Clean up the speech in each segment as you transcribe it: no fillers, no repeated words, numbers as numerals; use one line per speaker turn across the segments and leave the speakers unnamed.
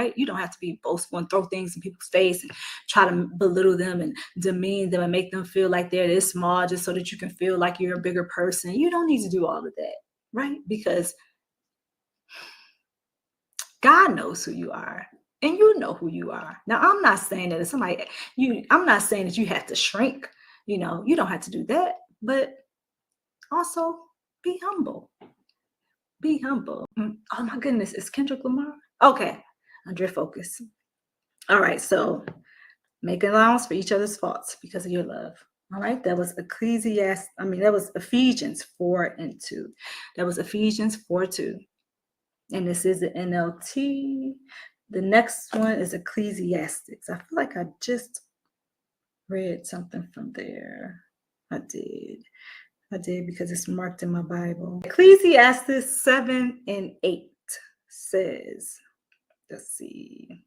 right? You don't have to be boastful and throw things in people's face and try to belittle them and demean them and make them feel like they're this small just so that you can feel like you're a bigger person. You don't need to do all of that, right? Because God knows who you are. And you know who you are. Now, I'm not saying that it's I'm not saying that you have to shrink. You don't have to do that. But also be humble. Be humble. Oh my goodness, is Kendrick Lamar? Okay, under focus. All right, so make allowance for each other's faults because of your love. All right, that was Ephesians 4:2. That was Ephesians 4:2. And this is the NLT. The next one is Ecclesiastics. I feel like I just read something from there. I did because it's marked in my Bible. Ecclesiastes 7:8 says, let's see.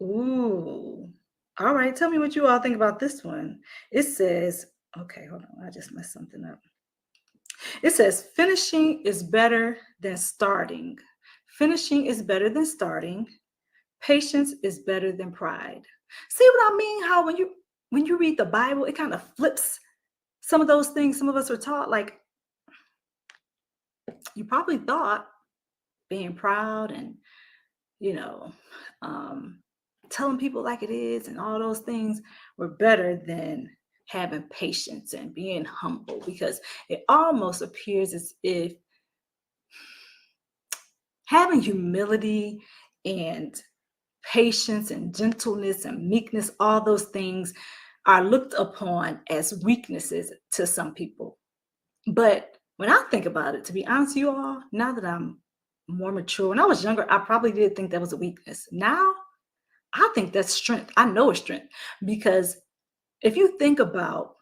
Ooh. All right, tell me what you all think about this one. It says, okay, hold on. I just messed something up. It says, finishing is better than starting. Finishing is better than starting. Patience is better than pride. See what I mean? How when you read the Bible, it kind of flips some of those things some of us are taught. Like, you probably thought being proud and, telling people like it is and all those things were better than having patience and being humble, because it almost appears as if having humility and patience and gentleness and meekness, all those things are looked upon as weaknesses to some people. But when I think about it, to be honest with you all, now that I'm more mature, when I was younger, I probably did think that was a weakness. Now, I think that's strength. I know it's strength, because if you think about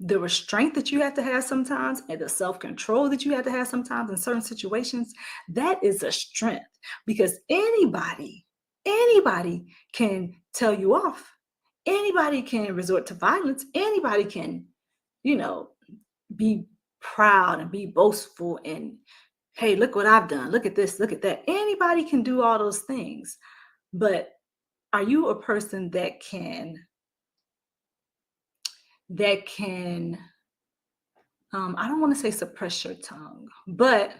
the restraint that you have to have sometimes and the self-control that you have to have sometimes in certain situations, that is a strength, because anybody can tell you off. Anybody can resort to violence. Anybody can, be proud and be boastful and, hey, look what I've done. Look at this, look at that. Anybody can do all those things. But are you a person that can I don't want to say suppress your tongue, but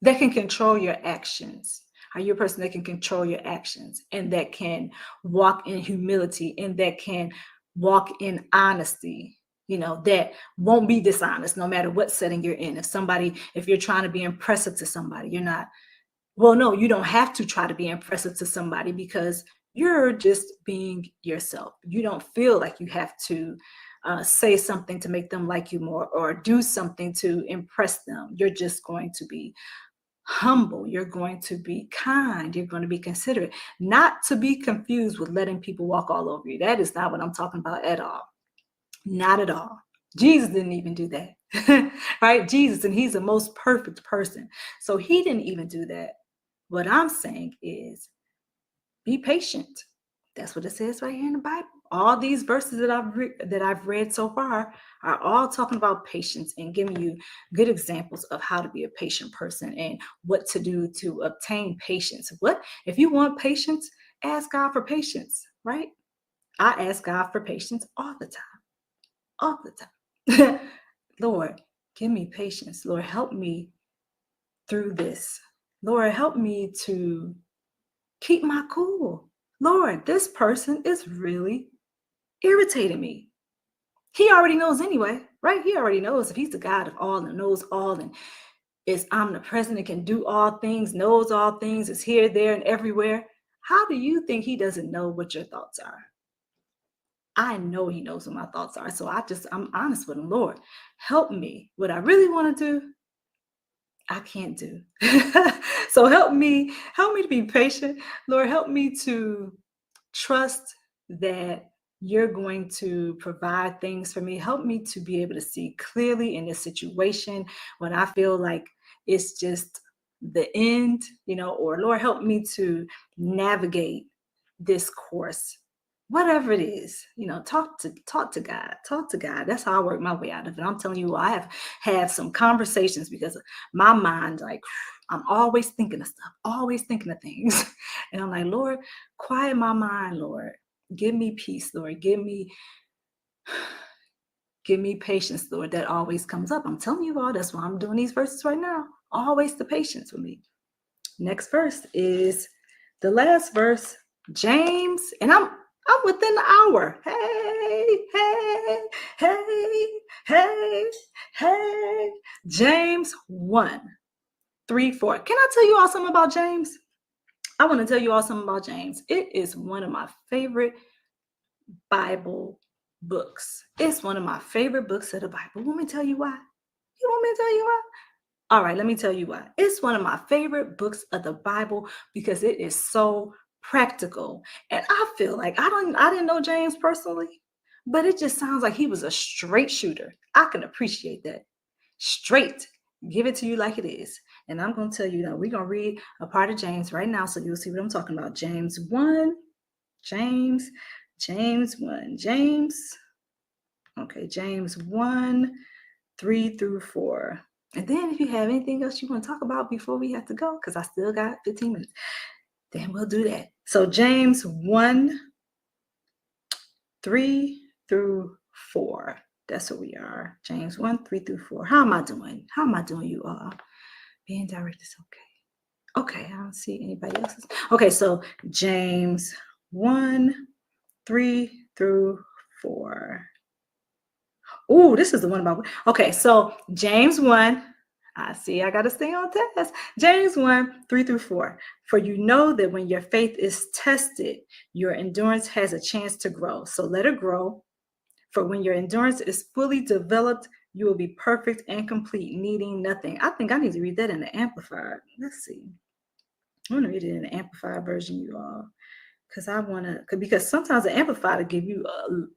that can control your actions? Are you a person that can control your actions and that can walk in humility and that can walk in honesty? That won't be dishonest no matter what setting you're in. If you're trying to be impressive to somebody, you don't have to try to be impressive to somebody, because you're just being yourself. You don't feel like you have to say something to make them like you more or do something to impress them. You're just going to be humble. You're going to be kind. You're going to be considerate, not to be confused with letting people walk all over you. That is not what I'm talking about at all. Not at all. Jesus didn't even do that, right? Jesus, and he's the most perfect person. So he didn't even do that. What I'm saying is be patient. That's what it says right here in the Bible. All these verses that I've read so far are all talking about patience and giving you good examples of how to be a patient person and what to do to obtain patience. If you want patience, ask God for patience, right? I ask God for patience all the time. Lord, give me patience. Lord, help me through this. Lord, help me to keep my cool. Lord, this person is really irritating me. He already knows anyway, right? He already knows. If he's the God of all and knows all and is omnipresent and can do all things, knows all things, is here, there, and everywhere, how do you think he doesn't know what your thoughts are? I know he knows what my thoughts are. So I'm honest with him. Lord, help me. What I really want to do, I can't do. So help me to be patient. Lord, help me to trust that you're going to provide things for me. Help me to be able to see clearly in this situation when I feel like it's just the end, or Lord, help me to navigate this course whatever it is, talk to God, talk to God. That's how I work my way out of it. I'm telling you, I have had some conversations because my mind, like, I'm always thinking of stuff, always thinking of things. And I'm like, Lord, quiet my mind, Lord. Give me peace, Lord. Give me patience, Lord. That always comes up. I'm telling you all, that's why I'm doing these verses right now. Always the patience with me. Next verse is the last verse, James, and I'm within the hour. Hey. James 1:3-4. Can I tell you all something about James? I want to tell you all something about James. It is one of my favorite Bible books. It's one of my favorite books of the Bible. Want me to tell you why? You want me to tell you why? All right, let me tell you why. It's one of my favorite books of the Bible because it is so practical. And I feel like I didn't know James personally, but it just sounds like he was a straight shooter. I can appreciate that. Straight. Give it to you like it is. And I'm going to tell you that we're going to read a part of James right now so you'll see what I'm talking about. James 1. James 1. James 1:3-4. And then if you have anything else you want to talk about before we have to go, because I still got 15 minutes, then we'll do that. So James 1:3-4. That's what we are. James 1:3-4. How am I doing? How am I doing, you all? Being direct is okay. Okay, I don't see anybody else's. Okay, so James 1:3-4. Oh, this is the one about. Okay, so James 1. I see I got to stay on task. James 1:3-4. For you know that when your faith is tested, your endurance has a chance to grow. So let it grow. For when your endurance is fully developed, you will be perfect and complete, needing nothing. I think I need to read that in the Amplified. Let's see. I'm going to read it in the Amplified version, you all. Because sometimes the Amplified will give you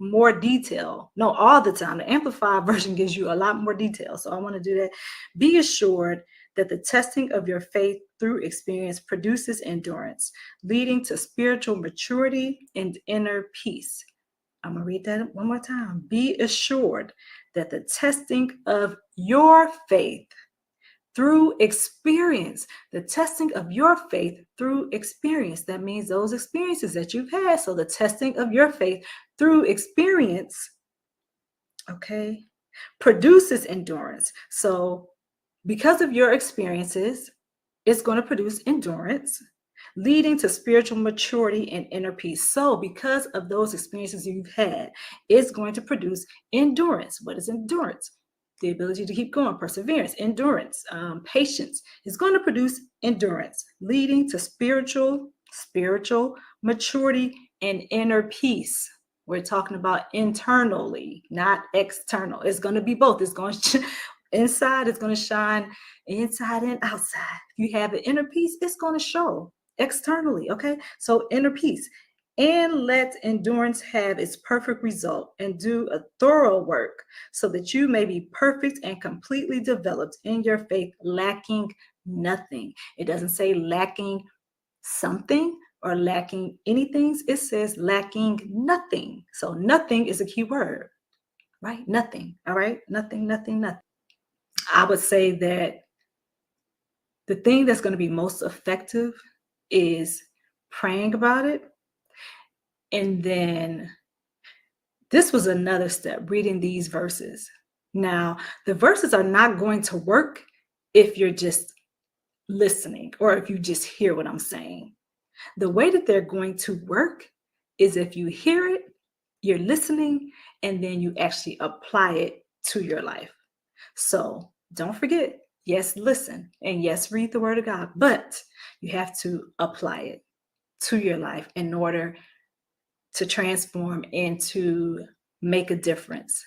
more detail. No, all the time. The Amplified version gives you a lot more detail. So I want to do that. Be assured that the testing of your faith through experience produces endurance, leading to spiritual maturity and inner peace. I'm going to read that one more time. Be assured that the testing of your faith through experience, the testing of your faith through experience. That means those experiences that you've had. So the testing of your faith through experience, okay, produces endurance. So because of your experiences, it's going to produce endurance, leading to spiritual maturity and inner peace. So because of those experiences you've had, it's going to produce endurance. What is endurance? The ability to keep going, perseverance, endurance, patience is going to produce endurance, leading to spiritual maturity and inner peace. We're talking about internally, not external. It's going to be both. It's going to inside, it's going to shine inside and outside. If you have an inner peace, it's going to show externally. Okay, so inner peace. And let endurance have its perfect result and do a thorough work so that you may be perfect and completely developed in your faith, lacking nothing. It doesn't say lacking something or lacking anything. It says lacking nothing. So nothing is a key word, right? Nothing. All right. Nothing. I would say that the thing that's going to be most effective is praying about it. And then this was another step, reading these verses. Now, the verses are not going to work if you're just listening or if you just hear what I'm saying. The way that they're going to work is if you hear it, you're listening, and then you actually apply it to your life. So don't forget, yes, listen, and yes, read the word of God, but you have to apply it to your life in order to transform and to make a difference.